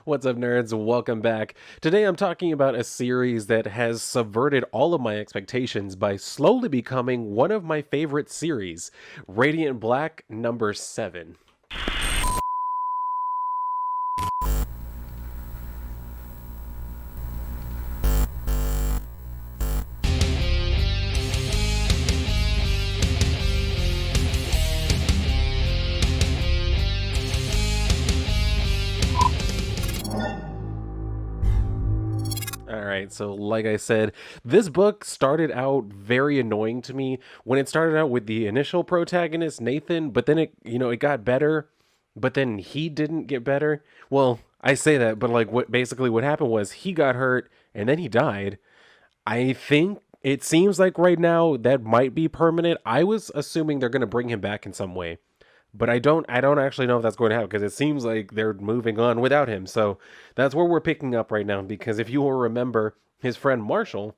What's up, nerds? Welcome back. Today I'm talking about a series that has subverted all of my expectations by slowly becoming one of my favorite series, Radiant Black number 7. All right, so like I said, this book started out very annoying to me when it started out with the initial protagonist, Nathan, but then it got better, but then he didn't get better. Well, I say that, but like what happened was he got hurt and then he died. I think it seems like right now that might be permanent. I was assuming they're going to bring him back in some way, but I don't actually know if that's going to happen because it seems like they're moving on without him. So that's where we're picking up right now because if you will remember, his friend Marshall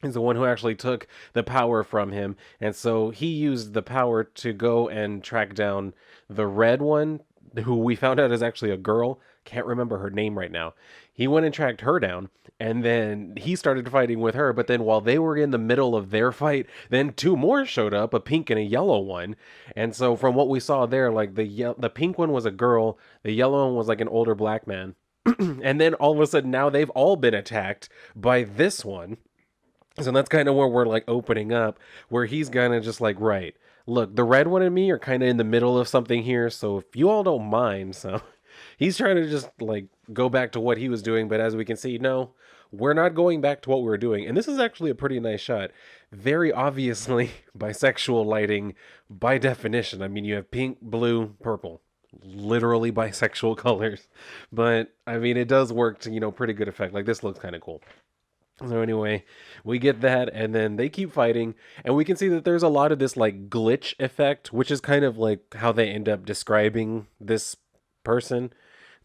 is the one who actually took the power from him, and so he used the power to go and track down the red one, who we found out is actually a girl. Can't remember her name right now. He went and tracked her down, and then he started fighting with her. But then while they were in the middle of their fight, then two more showed up, a pink and a yellow one. And so from what we saw there, like the pink one was a girl, the yellow one was like an older black man. And then all of a sudden now they've all been attacked by this one. So that's kind of where we're like opening up, where he's gonna just like, right, look, the red one and me are kind of in the middle of something here, so if you all don't mind, so he's trying to just like go back to what he was doing, but as we can see, no, we're not going back to what we were doing. And this is actually a pretty nice shot. Very obviously bisexual lighting by definition. I mean, you have pink, blue, purple. Literally bisexual colors. But I mean, it does work to, pretty good effect. Like this looks kind of cool. So anyway, we get that, and then they keep fighting, and we can see that there's a lot of this like glitch effect, which is kind of like how they end up describing this person,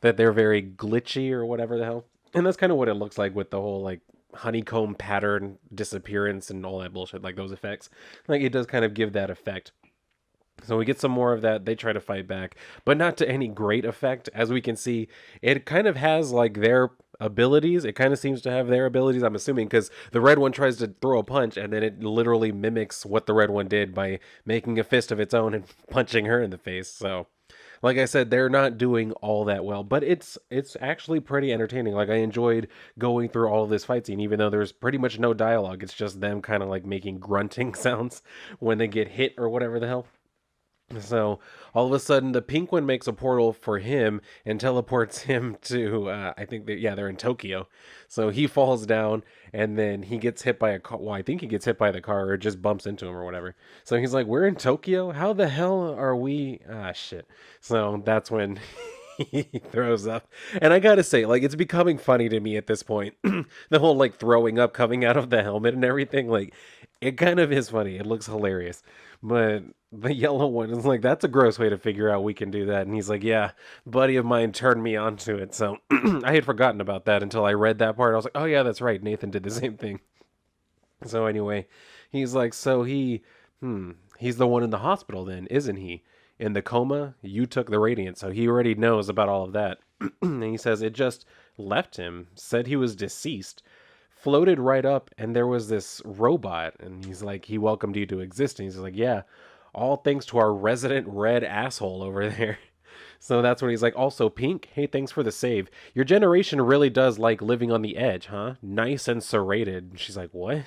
that they're very glitchy or whatever the hell. And that's kind of what it looks like with the whole like honeycomb pattern disappearance and all that bullshit, like those effects. Like it does kind of give that effect. So we get some more of that. They try to fight back, but not to any great effect. As we can see, it kind of has like their abilities. It kind of seems to have their abilities, I'm assuming, because the red one tries to throw a punch and then it literally mimics what the red one did by making a fist of its own and punching her in the face. So, like I said, they're not doing all that well, but it's actually pretty entertaining. Like I enjoyed going through all of this fight scene, even though there's pretty much no dialogue. It's just them kind of like making grunting sounds when they get hit or whatever the hell. So all of a sudden, the pink one makes a portal for him and teleports him to, I think that, yeah, they're in Tokyo. So he falls down and then he gets hit by a car. Well, I think he gets hit by the car or just bumps into him or whatever. So he's like, we're in Tokyo? How the hell are we? Ah, shit. So that's when he throws up. And I gotta say, like, it's becoming funny to me at this point. The whole, like, throwing up coming out of the helmet and everything. Like, it kind of is funny. It looks hilarious. But the yellow one is like, that's a gross way to figure out we can do that. And he's like, yeah, buddy of mine turned me on to it. So I had forgotten about that until I read that part. I was like, oh, yeah, that's right. Nathan did the same thing. So anyway, he's like, he's the one in the hospital then, isn't he? In the coma, you took the radiant. So he already knows about all of that. And he says it just left him, said he was deceased, floated right up, and there was this robot, and he's like, he welcomed you to existence. He's like, yeah, all thanks to our resident red asshole over there. So that's when he's like, also, Pink, hey, thanks for the save. Your generation really does like living on the edge, huh? Nice and serrated. And she's like, what?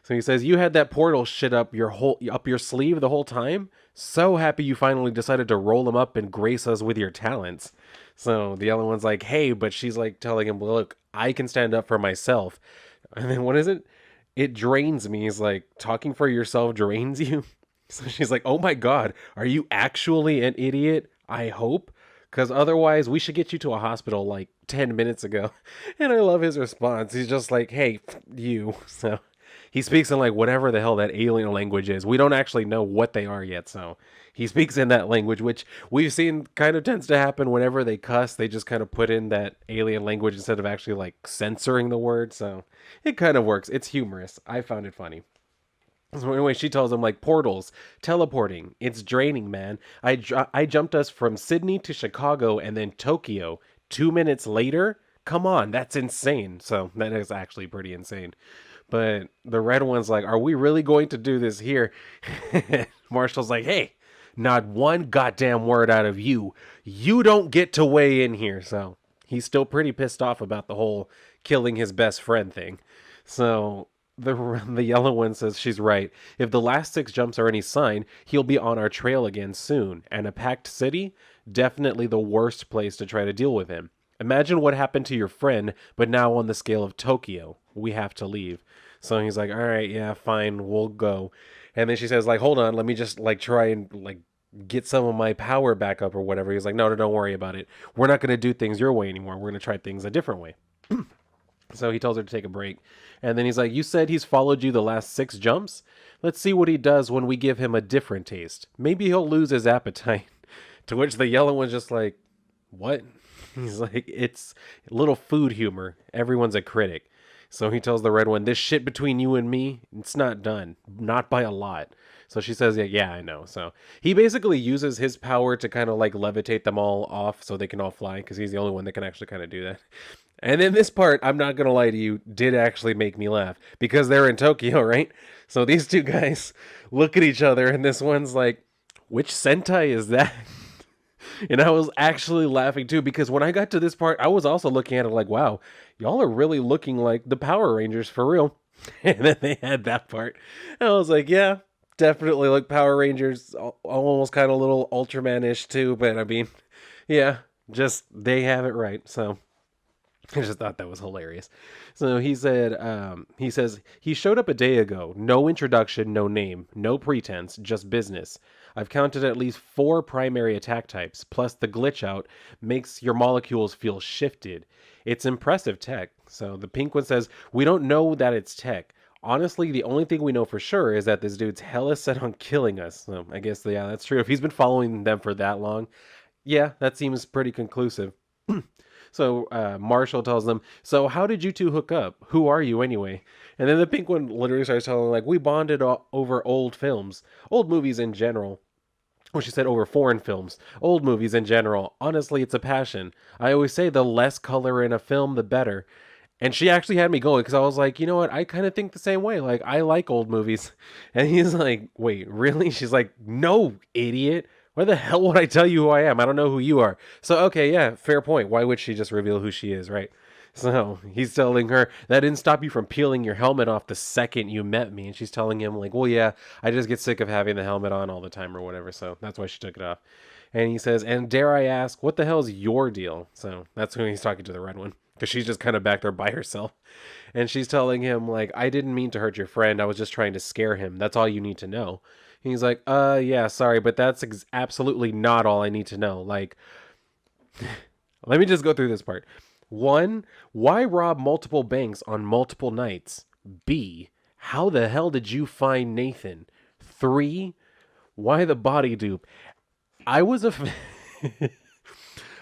So he says, you had that portal shit up your sleeve the whole time? So happy you finally decided to roll him up and grace us with your talents. So the other one's like, hey, but she's like telling him, well, look, I can stand up for myself. And then what is it? It drains me. He's like, talking for yourself drains you. So she's like, oh my God, are you actually an idiot? I hope. Because otherwise, we should get you to a hospital like 10 minutes ago. And I love his response. He's just like, hey, you. So he speaks in like whatever the hell that alien language is. We don't actually know what they are yet. So he speaks in that language, which we've seen kind of tends to happen whenever they cuss. They just kind of put in that alien language instead of actually like censoring the word. So it kind of works. It's humorous. I found it funny. So anyway, she tells him like portals, teleporting. It's draining, man. I jumped us from Sydney to Chicago and then Tokyo. 2 minutes later, come on, that's insane. So that is actually pretty insane. But the red one's like, are we really going to do this here? Marshall's like, hey, not one goddamn word out of you. You don't get to weigh in here. So he's still pretty pissed off about the whole killing his best friend thing. So the yellow one says she's right. If the last six jumps are any sign, he'll be on our trail again soon. And a packed city? Definitely the worst place to try to deal with him. Imagine what happened to your friend, but now on the scale of Tokyo. We have to leave. So he's like, all right, yeah, fine, we'll go. And then she says, like, hold on, let me just like try and like get some of my power back up or whatever. He's like, no, no, don't worry about it. We're not going to do things your way anymore. We're going to try things a different way. So he tells her to take a break. And then he's like, you said he's followed you the last six jumps? Let's see what he does when we give him a different taste. Maybe he'll lose his appetite. To which the yellow one's just like, what? He's like, it's little food humor. Everyone's a critic. So he tells the red one, this shit between you and me, it's not done. Not by a lot. So she says, yeah, I know. So he basically uses his power to kind of like levitate them all off so they can all fly because he's the only one that can actually kind of do that. And then this part, I'm not going to lie to you, did actually make me laugh because they're in Tokyo, right? So these two guys look at each other and this one's like, which Sentai is that? And I was actually laughing too because when I got to this part, I was also looking at it like, wow, y'all are really looking like the Power Rangers for real. And then they had that part. And I was like, yeah, definitely like Power Rangers, almost kind of a little Ultraman-ish too. But I mean, yeah, just they have it right. So I just thought that was hilarious. So he says, he showed up a day ago. No introduction, no name, no pretense, just business. I've counted at least 4 primary attack types, plus the glitch out makes your molecules feel shifted. It's impressive tech. So the pink one says, we don't know that it's tech. Honestly, the only thing we know for sure is that this dude's hella set on killing us. So I guess, yeah, that's true. If he's been following them for that long, yeah, that seems pretty conclusive. So Marshall tells them, so how did you two hook up? Who are you anyway? And then the pink one literally starts telling them, like, we bonded over old films, old movies in general. Well, she said over foreign films, old movies in general. Honestly, it's a passion. I always say the less color in a film, the better. And she actually had me going because I was like, you know what? I kind of think the same way. Like, I like old movies. And he's like, wait, really? She's like, no, idiot. Why the hell would I tell you who I am? I don't know who you are. So, okay, yeah, fair point. Why would she just reveal who she is, right? So he's telling her, that didn't stop you from peeling your helmet off the second you met me. And she's telling him, like, well, yeah, I just get sick of having the helmet on all the time or whatever. So that's why she took it off. And he says, and dare I ask, what the hell's your deal? So that's when he's talking to the red one because she's just kind of back there by herself. And she's telling him, like, I didn't mean to hurt your friend. I was just trying to scare him. That's all you need to know. He's like, yeah, sorry, but that's absolutely not all I need to know. Like, let me just go through this part. 1, why rob multiple banks on multiple nights? B, how the hell did you find Nathan? 3, why the body dupe? I was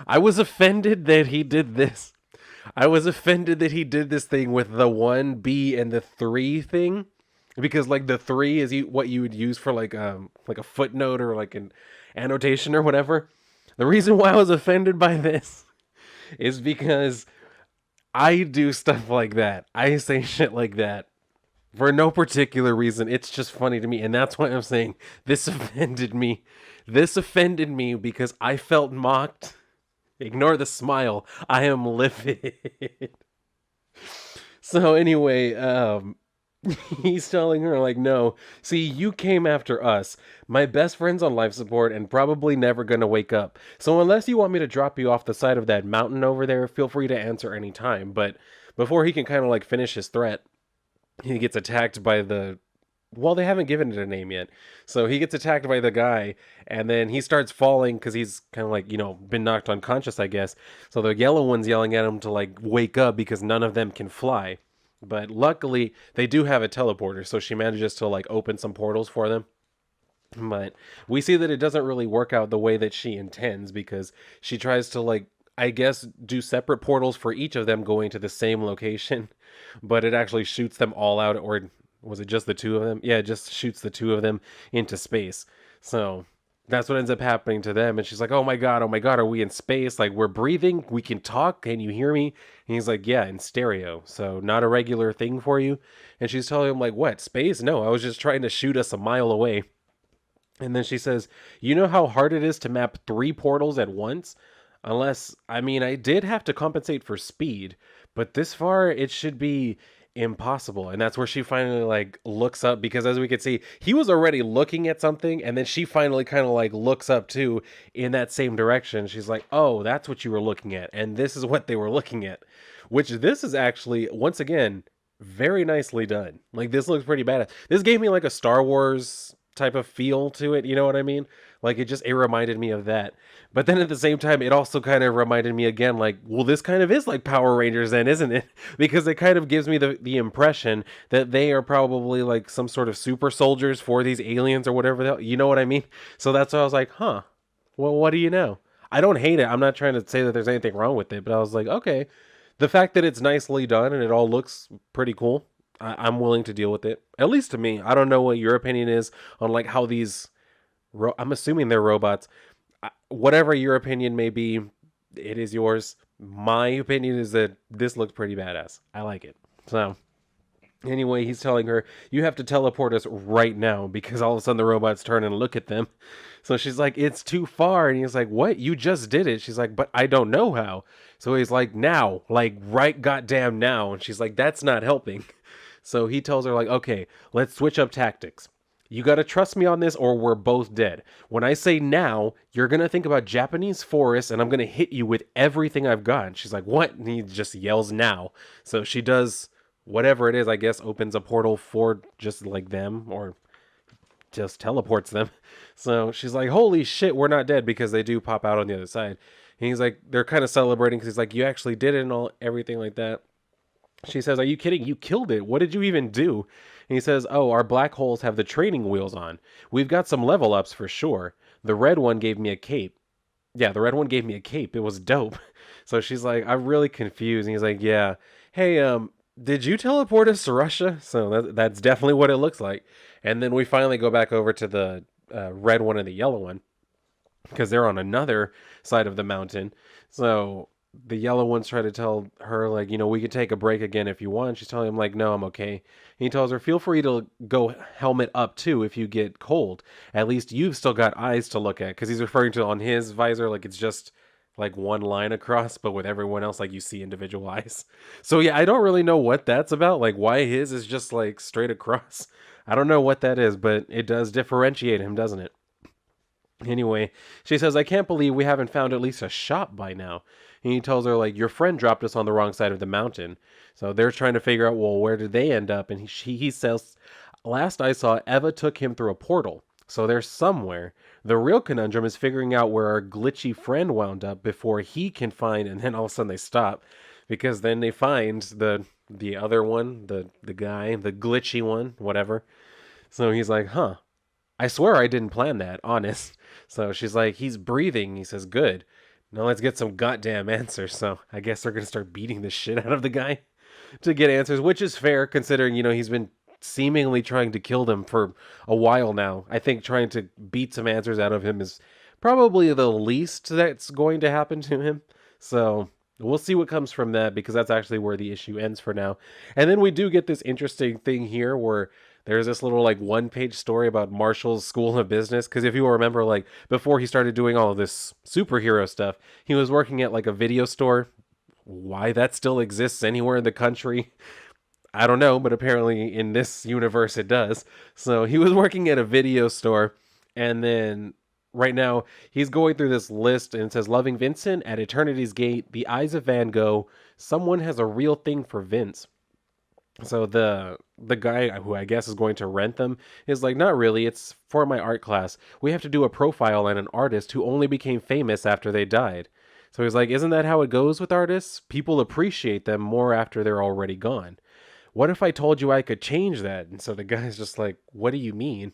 I was offended that he did this. I was offended that he did this thing with the 1, B, and the 3 thing. Because like the 3 is what you would use for like a footnote or like an annotation or whatever. The reason why I was offended by this is because I do stuff like that. I say shit like that for no particular reason. It's just funny to me, and that's why I'm saying this offended me. This offended me because I felt mocked. Ignore the smile. I am livid. So anyway, he's telling her, like, no, see, you came after us. My best friend's on life support and probably never gonna wake up. So unless you want me to drop you off the side of that mountain over there, feel free to answer any time. But before he can kind of like finish his threat, he gets attacked by the... Well, they haven't given it a name yet. So he gets attacked by the guy, and then he starts falling because he's kind of like, been knocked unconscious, I guess. So the yellow one's yelling at him to like wake up because none of them can fly. But luckily, they do have a teleporter, so she manages to like open some portals for them. But we see that it doesn't really work out the way that she intends because she tries to like, I guess, do separate portals for each of them going to the same location, but it actually shoots them all out, or was it just the 2 of them? Yeah, it just shoots the 2 of them into space. So that's what ends up happening to them. And she's like, oh my God, are we in space? Like, we're breathing, we can talk, can you hear me? And he's like, yeah, in stereo. So, not a regular thing for you. And she's telling him, like, what, space? No, I was just trying to shoot us a mile away. And then she says, you know how hard it is to map three portals at once? Unless, I mean, I did have to compensate for speed, but this far it should be impossible. And that's where she finally like looks up because as we could see, he was already looking at something and then she finally kind of like looks up too in that same direction. She's like, "Oh, that's what you were looking at." And this is what they were looking at. Which this is actually once again very nicely done. Like this looks pretty badass. This gave me like a Star Wars type of feel to it, you know what I mean? Like it reminded me of that. But then at the same time, it also kind of reminded me again, like, well, this kind of is like Power Rangers, then, isn't it? Because it kind of gives me the impression that they are probably like some sort of super soldiers for these aliens or whatever. You know what I mean? So that's why I was like, huh. Well, what do you know? I don't hate it. I'm not trying to say that there's anything wrong with it, but I was like, okay, the fact that it's nicely done and it all looks pretty cool, I'm willing to deal with it. At least to me. I don't know what your opinion is on like how these. I'm assuming they're robots. Whatever your opinion may be, it is yours. My opinion is that this looks pretty badass. I like it. So anyway, he's telling her, you have to teleport us right now because all of a sudden the robots turn and look at them. So she's like, it's too far. And he's like, what? You just did it. She's like, but I don't know how. So he's like, now, like right goddamn now. And she's like, that's not helping. So he tells her, like, okay, let's switch up tactics. You got to trust me on this or we're both dead. When I say now, you're going to think about Japanese forests and I'm going to hit you with everything I've got. And she's like, what? And he just yells now. So she does whatever it is, I guess, opens a portal for just like them or just teleports them. So she's like, holy shit, we're not dead because they do pop out on the other side. And he's like, they're kind of celebrating because he's like, you actually did it and all everything like that. She says, are you kidding? You killed it. What did you even do? And he says, oh, our black holes have the training wheels on. We've got some level ups for sure. The red one gave me a cape. Yeah, the red one gave me a cape. It was dope. So she's like, I'm really confused. And he's like, yeah. Hey, did you teleport us to Russia? So that's definitely what it looks like. And then we finally go back over to the red one and the yellow one because they're on another side of the mountain. So the yellow ones try to tell her, like, you know, we could take a break again if you want. She's telling him, like, no, I'm okay. And he tells her, feel free to go helmet up too if you get cold. At least you've still got eyes to look at because he's referring to on his visor, like it's just like one line across, but with everyone else, like you see individual eyes. So yeah, I don't really know what that's about. Like why his is just like straight across. I don't know what that is, but it does differentiate him, doesn't it? Anyway, she says, I can't believe we haven't found at least a shop by now. And he tells her, like, your friend dropped us on the wrong side of the mountain. So they're trying to figure out, well, where did they end up? And he says, last I saw, Eva took him through a portal. So they're somewhere. The real conundrum is figuring out where our glitchy friend wound up before he can find, and then all of a sudden they stop. Because then they find the other one, the guy, the glitchy one, whatever. So he's like, huh. I swear I didn't plan that, honest. So she's like, he's breathing. He says, good. Now let's get some goddamn answers. So I guess they're going to start beating the shit out of the guy to get answers, which is fair considering, you know, he's been seemingly trying to kill them for a while now. I think trying to beat some answers out of him is probably the least that's going to happen to him. So we'll see what comes from that because that's actually where the issue ends for now. And then we do get this interesting thing here where there's this little like one-page story about Marshall's School of Business. Because if you remember, like before he started doing all of this superhero stuff, he was working at like a video store. Why that still exists anywhere in the country, I don't know, but apparently in this universe it does. So he was working at a video store, and then right now he's going through this list and it says, loving Vincent at Eternity's Gate, The Eyes of Van Gogh, someone has a real thing for Vince. So the guy who I guess is going to rent them is like, not really, it's for my art class. We have to do a profile on an artist who only became famous after they died. So he's like, isn't that how it goes with artists? People appreciate them more after they're already gone. What if I told you I could change that? And so the guy's just like, what do you mean?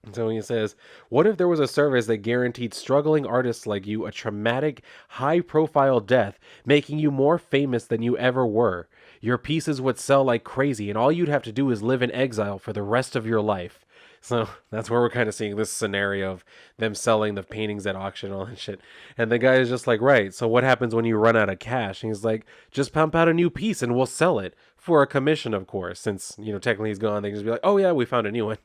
And so he says, what if there was a service that guaranteed struggling artists like you a traumatic, high profile death, making you more famous than you ever were? Your pieces would sell like crazy, and all you'd have to do is live in exile for the rest of your life. So that's where we're kind of seeing this scenario of them selling the paintings at auction and all that shit. And the guy is just like, right, so what happens when you run out of cash? And he's like, just pump out a new piece and we'll sell it for a commission, of course. Since, technically he's gone, they can just be like, oh yeah, we found a new one.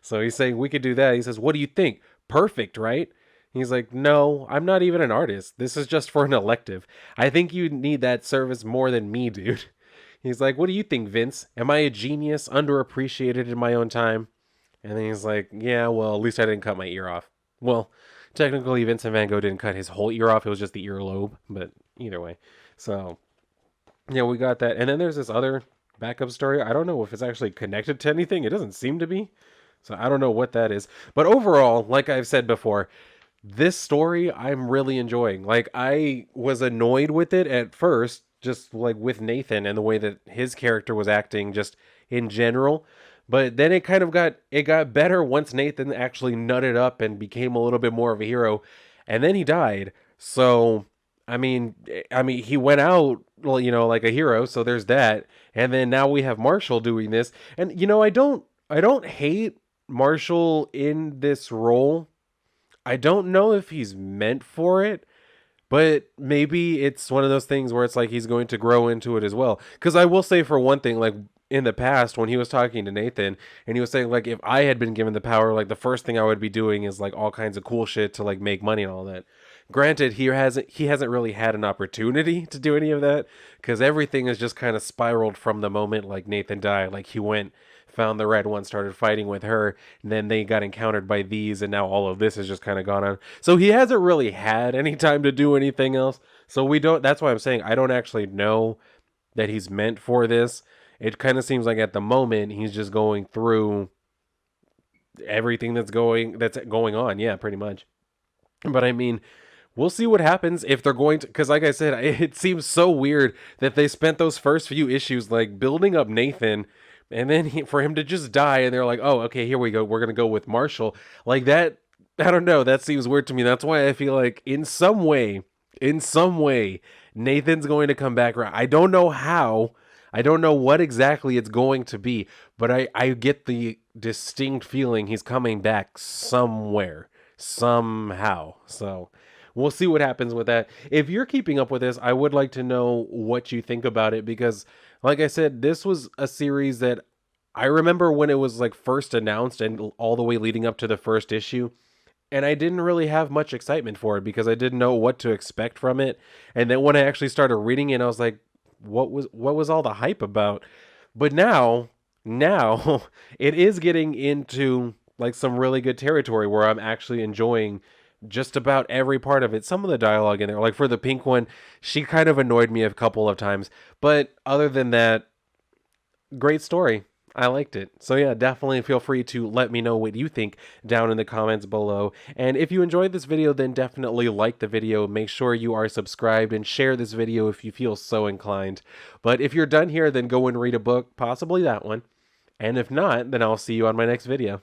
So he's saying, we could do that. He says, what do you think? Perfect, right? He's like, no, I'm not even an artist. This is just for an elective. I think you need that service more than me, dude. He's like, what do you think, Vince? Am I a genius, underappreciated in my own time? And then he's like, yeah, well, at least I didn't cut my ear off. Well, technically, Vincent Van Gogh didn't cut his whole ear off. It was just the earlobe. But either way. So, yeah, we got that. And then there's this other backup story. I don't know if it's actually connected to anything. It doesn't seem to be. So I don't know what that is. But overall, like I've said before, this story I'm really enjoying. Like, I was annoyed with it at first, just like with Nathan and the way that his character was acting just in general. But then it got better once Nathan actually nutted up and became a little bit more of a hero, and then he died. So I mean he went out, well, like a hero, so there's that. And then now we have Marshall doing this. And I don't hate Marshall in this role. I don't know if he's meant for it, but maybe it's one of those things where it's like he's going to grow into it as well. Because I will say, for one thing, like in the past when he was talking to Nathan and he was saying, like, if I had been given the power, like the first thing I would be doing is like all kinds of cool shit to like make money and all that. Granted, he hasn't really had an opportunity to do any of that because everything has just kind of spiraled from the moment like Nathan died. Like, he went, found the red one, started fighting with her, and then they got encountered by these, and now all of this has just kind of gone on. So he hasn't really had any time to do anything else. So we don't. That's why I'm saying I don't actually know that he's meant for this. It kind of seems like at the moment he's just going through everything that's going on. Yeah, pretty much. But I mean, we'll see what happens if they're going to, because like I said, it seems so weird that they spent those first few issues like building up Nathan, and then for him to just die, and they're like, oh, okay, here we go, we're gonna go with Marshall, like that. I don't know, that seems weird to me. That's why I feel like in some way Nathan's going to come back around. I don't know how, I don't know what exactly it's going to be, but I get the distinct feeling he's coming back somewhere, somehow. So we'll see what happens with that. If you're keeping up with this, I would like to know what you think about it because, like I said, this was a series that I remember when it was like first announced and all the way leading up to the first issue. And I didn't really have much excitement for it because I didn't know what to expect from it. And then when I actually started reading it, I was like, what was all the hype about? But now it is getting into like some really good territory where I'm actually enjoying just about every part of it. Some of the dialogue in there, like for the pink one, she kind of annoyed me a couple of times, but other than that, great story. I liked it. So yeah, definitely feel free to let me know what you think down in the comments below. And if you enjoyed this video, then definitely like the video. Make sure you are subscribed and share this video if you feel so inclined. But if you're done here, then go and read a book, possibly that one. And if not, then I'll see you on my next video.